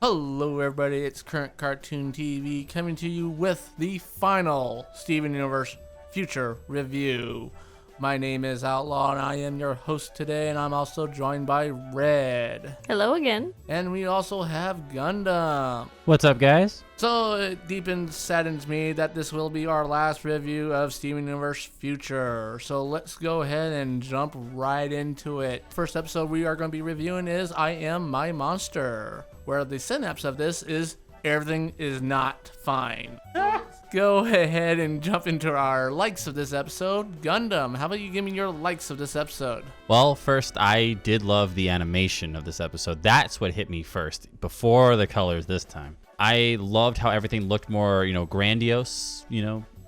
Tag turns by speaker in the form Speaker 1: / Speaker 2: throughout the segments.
Speaker 1: Hello everybody, it's Current Cartoon TV coming to you with the final Steven Universe Future Review. My name is Outlaw and I am your host today, and I'm also joined by Red.
Speaker 2: Hello again.
Speaker 1: And we also have Gundam.
Speaker 3: What's up, guys?
Speaker 1: So it deep and saddens me that this will be our last review of Steven Universe Future. So let's go ahead and jump right into it. First episode we are going to be reviewing is I Am My Monster, where the synapse of this is everything is not fine. Go ahead and jump into our likes of this episode. Gundam, how about you give me your likes of this episode?
Speaker 3: Well, first, I did love the animation of this episode. That's what hit me first, before the colors this time. I loved how everything looked more, grandiose,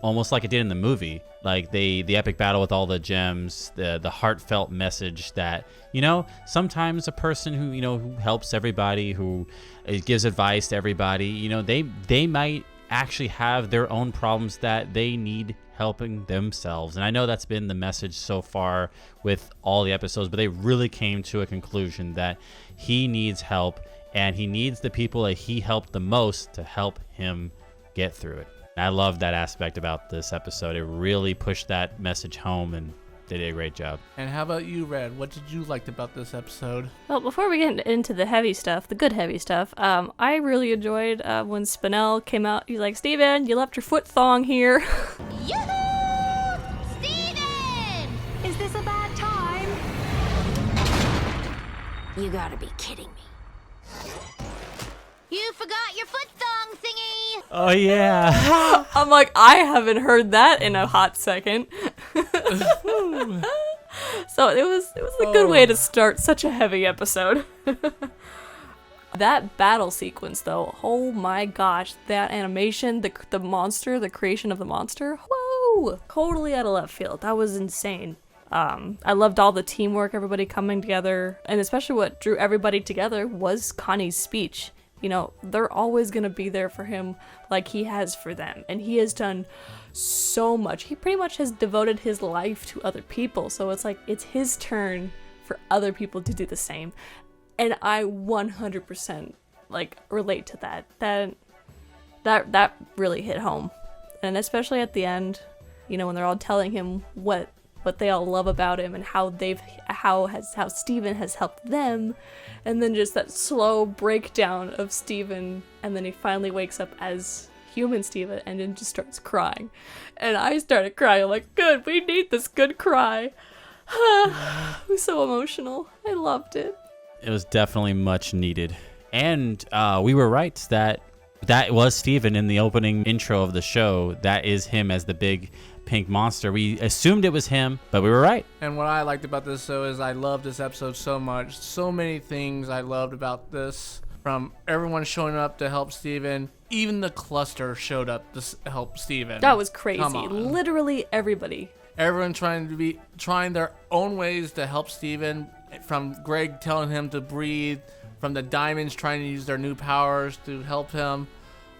Speaker 3: almost like it did in the movie. Like the epic battle with all the gems, the heartfelt message that, sometimes a person who helps everybody, who gives advice to everybody, they might actually have their own problems that they need helping themselves. And I know that's been the message so far with all the episodes, but they really came to a conclusion that he needs help and he needs the people that he helped the most to help him get through it. And I love that aspect about this episode. It really pushed that message home, and they did a great job.
Speaker 1: And how about you, Red? What did you like about this episode?
Speaker 2: Well, before we get into the heavy stuff, the good heavy stuff, I really enjoyed when Spinell came out. He's like, Steven, you left your foot thong here.
Speaker 4: Yoo-hoo! Steven! Is this a bad time? You gotta be kidding me. You forgot your foot thong thingy!
Speaker 3: Oh, yeah.
Speaker 2: I'm like, I haven't heard that in a hot second. So it was a good way to start such a heavy episode. That battle sequence, though, oh my gosh, that animation, the monster, the creation of the monster, whoa, totally out of left field. That was insane. I loved all the teamwork, everybody coming together, and especially what drew everybody together was Connie's speech. They're always going to be there for him like he has for them. And he has done so much. He pretty much has devoted his life to other people. So it's like, it's his turn for other people to do the same. And I 100% relate to that. That really hit home. And especially at the end, when they're all telling him what they all love about him and how Steven has helped them, and then just that slow breakdown of Steven, and then he finally wakes up as human Steven and then just starts crying. And I started crying. I'm like, good, we need this good cry. It was so emotional. I loved it.
Speaker 3: It was definitely much needed. And we were right that was Steven in the opening intro of the show. That is him as the big pink monster. We assumed it was him, but we were right.
Speaker 1: And what I liked about this show is I loved this episode so much. So many things I loved about this. From everyone showing up to help Steven. Even the cluster showed up to help Steven.
Speaker 2: That was crazy. Literally everybody.
Speaker 1: Everyone trying their own ways to help Steven. From Greg telling him to breathe. From the Diamonds trying to use their new powers to help him.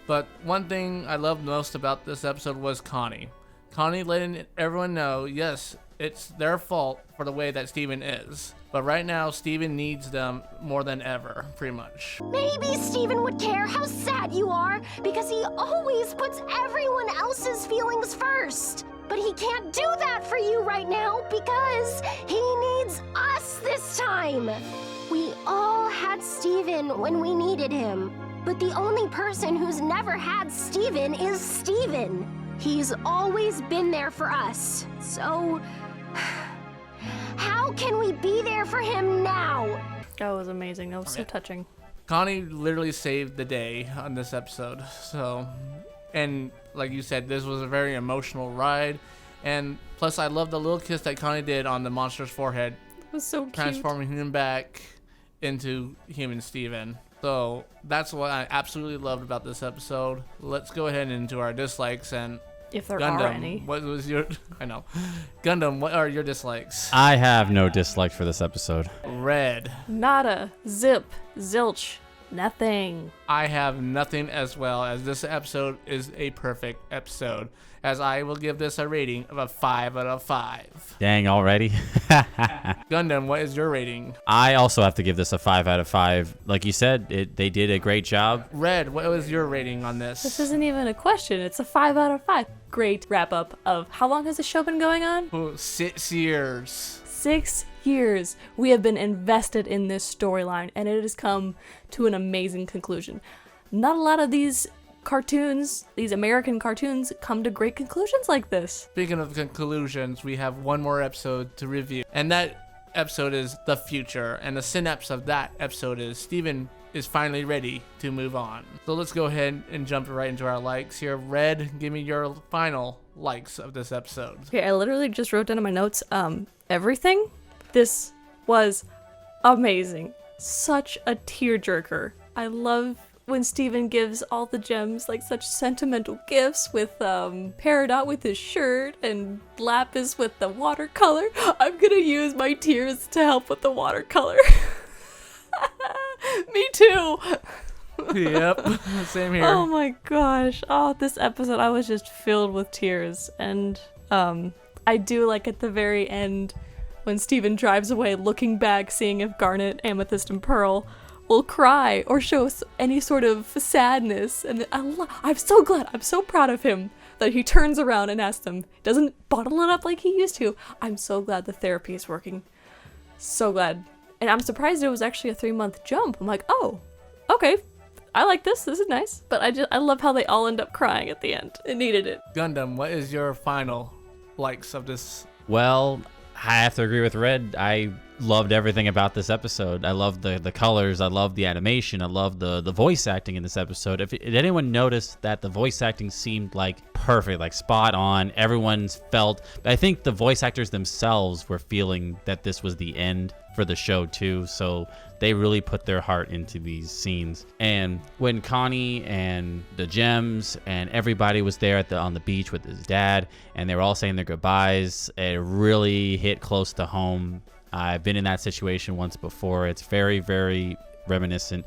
Speaker 1: But one thing I loved most about this episode was Connie. Connie letting everyone know, yes, it's their fault for the way that Steven is. But right now, Steven needs them more than ever, pretty much.
Speaker 4: Maybe Steven would care how sad you are because he always puts everyone else's feelings first. But he can't do that for you right now because he needs us this time. We all had Steven when we needed him. But the only person who's never had Steven is Steven. He's always been there for us. So, how can we be there for him now?
Speaker 2: That was amazing. That was so touching.
Speaker 1: Connie literally saved the day on this episode. So, and like you said, this was a very emotional ride. And plus, I love the little kiss that Connie did on the monster's forehead.
Speaker 2: It was so cute.
Speaker 1: Transforming him back into human Steven. So, that's what I absolutely loved about this episode. Let's go ahead and into our dislikes. And
Speaker 2: if there
Speaker 1: Gundam,
Speaker 2: are any.
Speaker 1: What was your... I know. Gundam, what are your dislikes?
Speaker 3: I have no dislike for this episode.
Speaker 1: Red.
Speaker 2: Nada. Zip. Zilch. Nothing.
Speaker 1: I have nothing as well, as this episode is a perfect episode, as I will give this a rating of a 5 out of 5.
Speaker 3: Dang, already?
Speaker 1: Gundam, what is your rating?
Speaker 3: I also have to give this a 5 out of 5. Like you said, they did a great job.
Speaker 1: Red, what was your rating on this?
Speaker 2: This isn't even a question. It's a 5 out of 5. Great wrap up of how long has the show been going on?
Speaker 1: Oh, 6 years.
Speaker 2: 6 years. We have been invested in this storyline, and it has come to an amazing conclusion. Not a lot of these cartoons, these American cartoons, come to great conclusions like this.
Speaker 1: Speaking of conclusions, we have one more episode to review, and that episode is The Future, and the synapse of that episode is Steven is finally ready to move on. So let's go ahead and jump right into our likes here. Red, give me your final likes of this episode.
Speaker 2: Okay, I literally just wrote down in my notes, everything. This was amazing. Such a tearjerker. I love when Steven gives all the gems like such sentimental gifts, with Peridot with his shirt and Lapis with the watercolor. I'm gonna use my tears to help with the watercolor. Me too.
Speaker 1: Yep, same here.
Speaker 2: Oh my gosh. Oh, this episode I was just filled with tears. And I do like at the very end when Steven drives away, looking back, seeing if Garnet, Amethyst, and Pearl will cry or show any sort of sadness. And I'm so glad, I'm so proud of him that he turns around and asks them, doesn't bottle it up like he used to. I'm so glad the therapy is working. So glad. And I'm surprised it was actually a 3-month jump. I'm like, oh, okay, I like this. This is nice. But I love how they all end up crying at the end. It needed it.
Speaker 1: Gundam, what is your final likes of this?
Speaker 3: Well, I have to agree with Red. I loved everything about this episode. I love the colors. I love the animation. I love the voice acting in this episode. If anyone noticed that the voice acting seemed like perfect, like spot on, everyone's felt. I think the voice actors themselves were feeling that this was the end for the show too, so they really put their heart into these scenes. And when Connie and the Gems and everybody was there on the beach with his dad, and they were all saying their goodbyes, it really hit close to home. I've been in that situation once before. It's very, very reminiscent.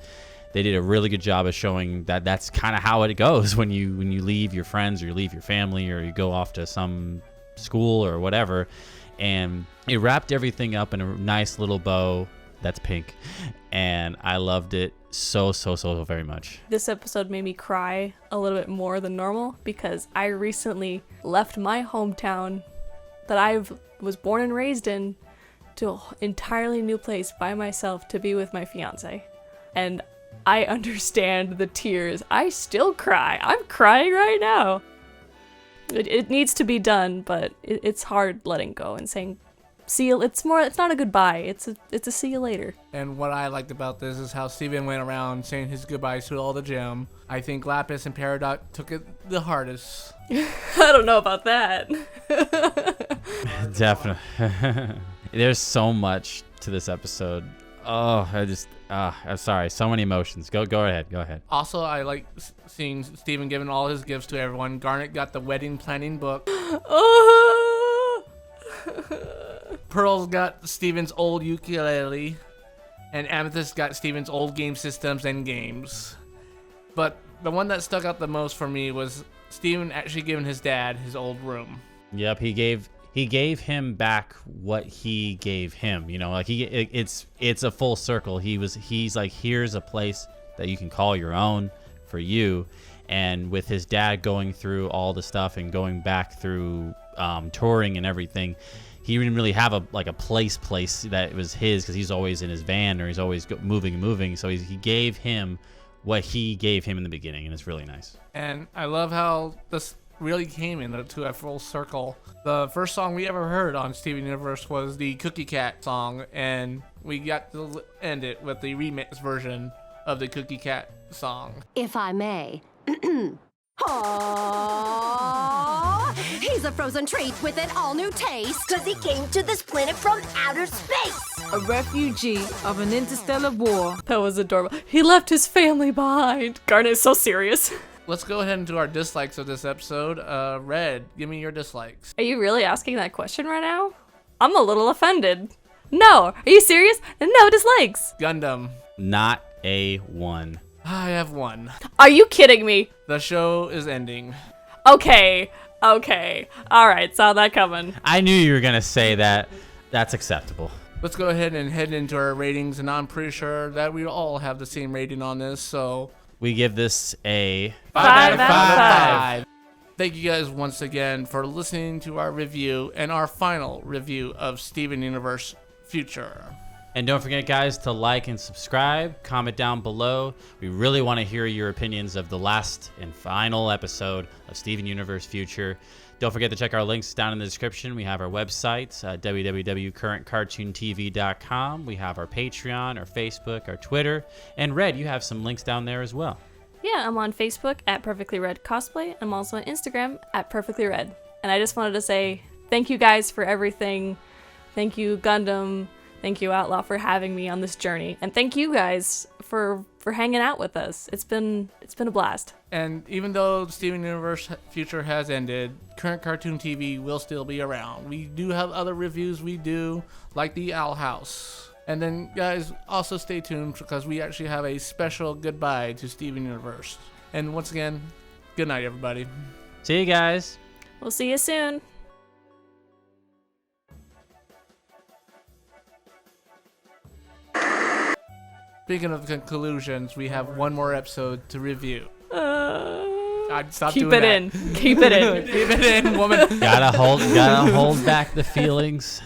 Speaker 3: They did a really good job of showing that that's kind of how it goes when you leave your friends, or you leave your family, or you go off to some school or whatever. And it wrapped everything up in a nice little bow that's pink, and I loved it so very much.
Speaker 2: This episode made me cry a little bit more than normal because I recently left my hometown that I was born and raised in to an entirely new place by myself to be with my fiance. And I understand the tears. I still cry. I'm crying right now. It needs to be done, but it's hard letting go and saying see you. It's not a goodbye. It's a see you later.
Speaker 1: And what I liked about this is how Steven went around saying his goodbyes to all the gem. I think Lapis and Peridot took it the hardest.
Speaker 2: I don't know about that.
Speaker 3: Definitely. There's so much to this episode. Oh, I'm sorry. So many emotions. Go ahead.
Speaker 1: Also, I like seeing Steven giving all his gifts to everyone. Garnet got the wedding planning book. Pearl's got Steven's old ukulele. And Amethyst got Steven's old game systems and games. But the one that stuck out the most for me was Steven actually giving his dad his old room.
Speaker 3: Yep, he gave him back what he gave him. You know, like it's a full circle. He's like, here's a place that you can call your own for you. And with his dad going through all the stuff and going back through touring and everything, he didn't really have a place that was his, because he's always in his van, or he's always moving. So he gave him what he gave him in the beginning, and it's really nice.
Speaker 1: And I love how this really came into a full circle. The first song we ever heard on Steven Universe was the Cookie Cat song, and we got to end it with the remix version of the Cookie Cat song.
Speaker 4: If I may. Aww, he's a frozen treat with an all-new taste.
Speaker 5: Cause he came to this planet from outer space.
Speaker 6: A refugee of an interstellar war.
Speaker 2: That was adorable. He left his family behind. Garnet's so serious.
Speaker 1: Let's go ahead and do our dislikes of this episode. Red, give me your dislikes.
Speaker 2: Are you really asking that question right now? I'm a little offended. No, are you serious? No dislikes.
Speaker 1: Gundam.
Speaker 3: Not A1.
Speaker 1: I have one.
Speaker 2: Are you kidding me?
Speaker 1: The show is ending.
Speaker 2: Okay. All right, saw that coming.
Speaker 3: I knew you were going to say that. That's acceptable.
Speaker 1: Let's go ahead and head into our ratings, and I'm pretty sure that we all have the same rating on this, so...
Speaker 3: We give this a
Speaker 2: 5 out of 5.
Speaker 1: Thank you guys once again for listening to our review and our final review of Steven Universe Future.
Speaker 3: And don't forget, guys, to like and subscribe, comment down below. We really want to hear your opinions of the last and final episode of Steven Universe Future. Don't forget to check our links down in the description. We have our website, www.currentcartoontv.com. We have our Patreon, our Facebook, our Twitter. And Red, you have some links down there as well.
Speaker 2: Yeah, I'm on Facebook at Perfectly Red Cosplay. I'm also on Instagram at Perfectly Red. And I just wanted to say thank you guys for everything. Thank you, Gundam. Thank you, Outlaw, for having me on this journey. And thank you guys for hanging out with us. It's been a blast.
Speaker 1: And even though Steven Universe Future has ended, Current Cartoon TV will still be around. We do have other reviews we do, like the Owl House. And then, guys, also stay tuned because we actually have a special goodbye to Steven Universe. And once again, good night, everybody.
Speaker 3: See you guys.
Speaker 2: We'll see you soon.
Speaker 1: Speaking of conclusions, we have one more episode to review. I'd stop
Speaker 2: Keep
Speaker 1: doing
Speaker 2: it
Speaker 1: that.
Speaker 2: in. Keep it in.
Speaker 1: Keep it in, woman.
Speaker 3: Gotta hold back the feelings.